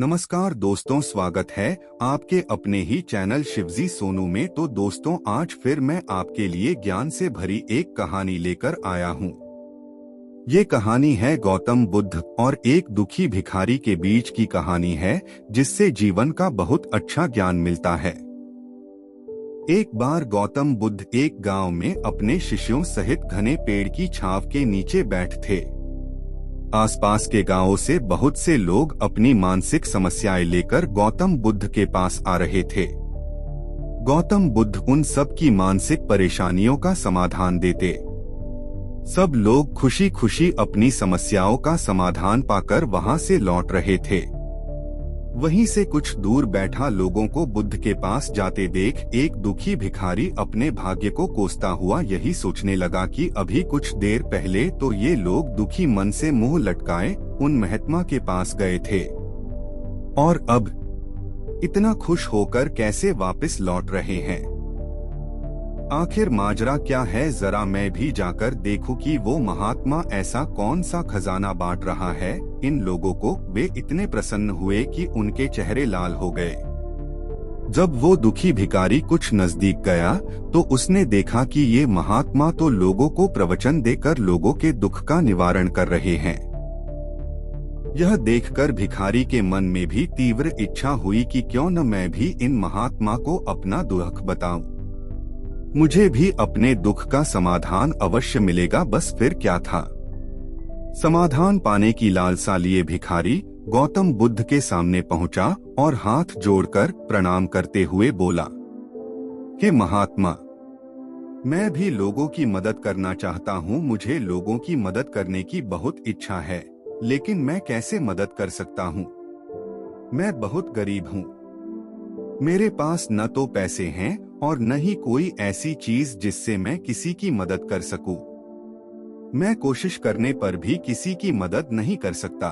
नमस्कार दोस्तों, स्वागत है आपके अपने ही चैनल शिवजी सोनू में। तो दोस्तों, आज फिर मैं आपके लिए ज्ञान से भरी एक कहानी लेकर आया हूँ। ये कहानी है गौतम बुद्ध और एक दुखी भिखारी के बीच की कहानी है, जिससे जीवन का बहुत अच्छा ज्ञान मिलता है। एक बार गौतम बुद्ध एक गांव में अपने शिष्यों सहित घने पेड़ की छांव के नीचे बैठ थे। आसपास के गांवों से बहुत से लोग अपनी मानसिक समस्याएं लेकर गौतम बुद्ध के पास आ रहे थे। गौतम बुद्ध उन सब की मानसिक परेशानियों का समाधान देते। सब लोग खुशी खुशी अपनी समस्याओं का समाधान पाकर वहां से लौट रहे थे। वहीं से कुछ दूर बैठा लोगों को बुद्ध के पास जाते देख एक दुखी भिखारी अपने भाग्य को कोसता हुआ यही सोचने लगा कि अभी कुछ देर पहले तो ये लोग दुखी मन से मुंह लटकाए उन महात्मा के पास गए थे, और अब इतना खुश होकर कैसे वापस लौट रहे हैं। आखिर माजरा क्या है, जरा मैं भी जाकर देखूं कि वो महात्मा ऐसा कौन सा खजाना बांट रहा है इन लोगों को। वे इतने प्रसन्न हुए कि उनके चेहरे लाल हो गए। जब वो दुखी भिखारी कुछ नजदीक गया तो उसने देखा कि ये महात्मा तो लोगों को प्रवचन देकर लोगों के दुख का निवारण कर रहे हैं। यह देखकर भिखारी के मन में भी तीव्र इच्छा हुई कि क्यों न मैं भी इन महात्मा को अपना दुख बताऊं। मुझे भी अपने दुख का समाधान अवश्य मिलेगा। बस फिर क्या था। समाधान पाने की लालसा लिए भिखारी गौतम बुद्ध के सामने पहुंचा और हाथ जोड़कर प्रणाम करते हुए बोला, हे महात्मा, मैं भी लोगों की मदद करना चाहता हूं। मुझे लोगों की मदद करने की बहुत इच्छा है, लेकिन मैं कैसे मदद कर सकता हूं? मैं बहुत गरीब हूं। मेरे पास न तो पैसे हैं और न ही कोई ऐसी चीज जिससे मैं किसी की मदद कर सकूं। मैं कोशिश करने पर भी किसी की मदद नहीं कर सकता।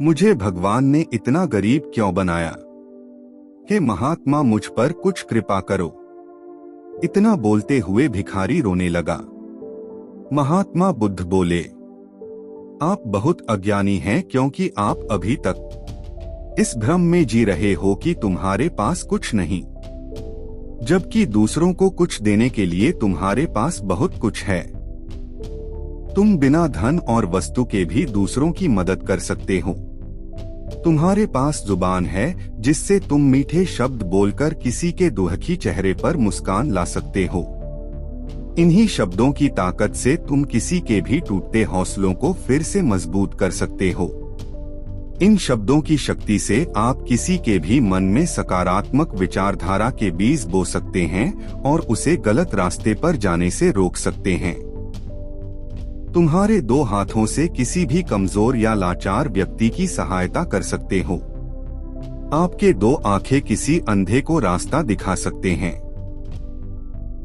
मुझे भगवान ने इतना गरीब क्यों बनाया? हे महात्मा, मुझ पर कुछ कृपा करो। इतना बोलते हुए भिखारी रोने लगा। महात्मा बुद्ध बोले, आप बहुत अज्ञानी हैं, क्योंकि आप अभी तक इस भ्रम में जी रहे हो कि तुम्हारे पास कुछ नहीं, जबकि दूसरों को कुछ देने के लिए तुम्हारे पास बहुत कुछ है। तुम बिना धन और वस्तु के भी दूसरों की मदद कर सकते हो। तुम्हारे पास जुबान है जिससे तुम मीठे शब्द बोलकर किसी के दुखी चेहरे पर मुस्कान ला सकते हो। इन्हीं शब्दों की ताकत से तुम किसी के भी टूटते हौसलों को फिर से मजबूत कर सकते हो। इन शब्दों की शक्ति से आप किसी के भी मन में सकारात्मक विचारधारा के बीज बो सकते हैं और उसे गलत रास्ते पर जाने से रोक सकते हैं। तुम्हारे दो हाथों से किसी भी कमजोर या लाचार व्यक्ति की सहायता कर सकते हो। आपके दो आंखें किसी अंधे को रास्ता दिखा सकते हैं।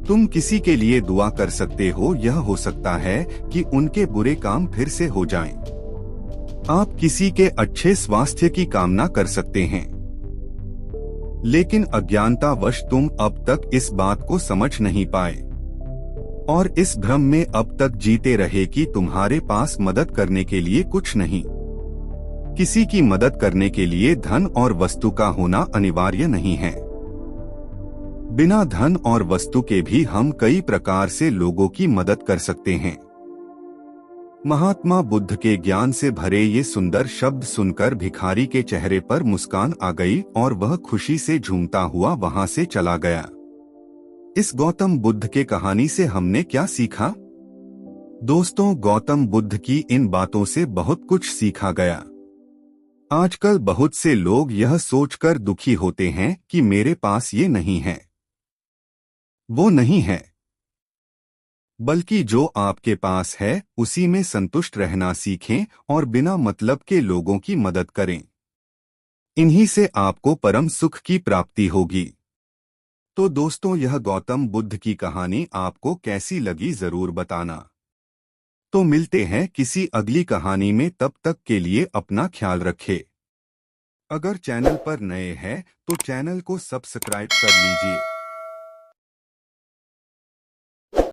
तुम किसी के लिए दुआ कर सकते हो। यह हो सकता है कि उनके बुरे काम फिर से हो जाएं। आप किसी के अच्छे स्वास्थ्य की कामना कर सकते हैं, लेकिन अज्ञानतावश तुम अब तक इस बात को समझ नहीं पाए और इस भ्रम में अब तक जीते रहे कि तुम्हारे पास मदद करने के लिए कुछ नहीं। किसी की मदद करने के लिए धन और वस्तु का होना अनिवार्य नहीं है। बिना धन और वस्तु के भी हम कई प्रकार से लोगों की मदद कर सकते हैं। महात्मा बुद्ध के ज्ञान से भरे ये सुंदर शब्द सुनकर भिखारी के चेहरे पर मुस्कान आ गई और वह खुशी से झूमता हुआ वहां से चला गया। इस गौतम बुद्ध के कहानी से हमने क्या सीखा? दोस्तों, गौतम बुद्ध की इन बातों से बहुत कुछ सीखा गया। आजकल बहुत से लोग यह सोचकर दुखी होते हैं कि मेरे पास ये नहीं है, वो नहीं है, बल्कि जो आपके पास है उसी में संतुष्ट रहना सीखें और बिना मतलब के लोगों की मदद करें। इन्हीं से आपको परम सुख की प्राप्ति होगी। तो दोस्तों, यह गौतम बुद्ध की कहानी आपको कैसी लगी जरूर बताना। तो मिलते हैं किसी अगली कहानी में, तब तक के लिए अपना ख्याल रखें। अगर चैनल पर नए हैं तो चैनल को सब्सक्राइब कर लीजिए।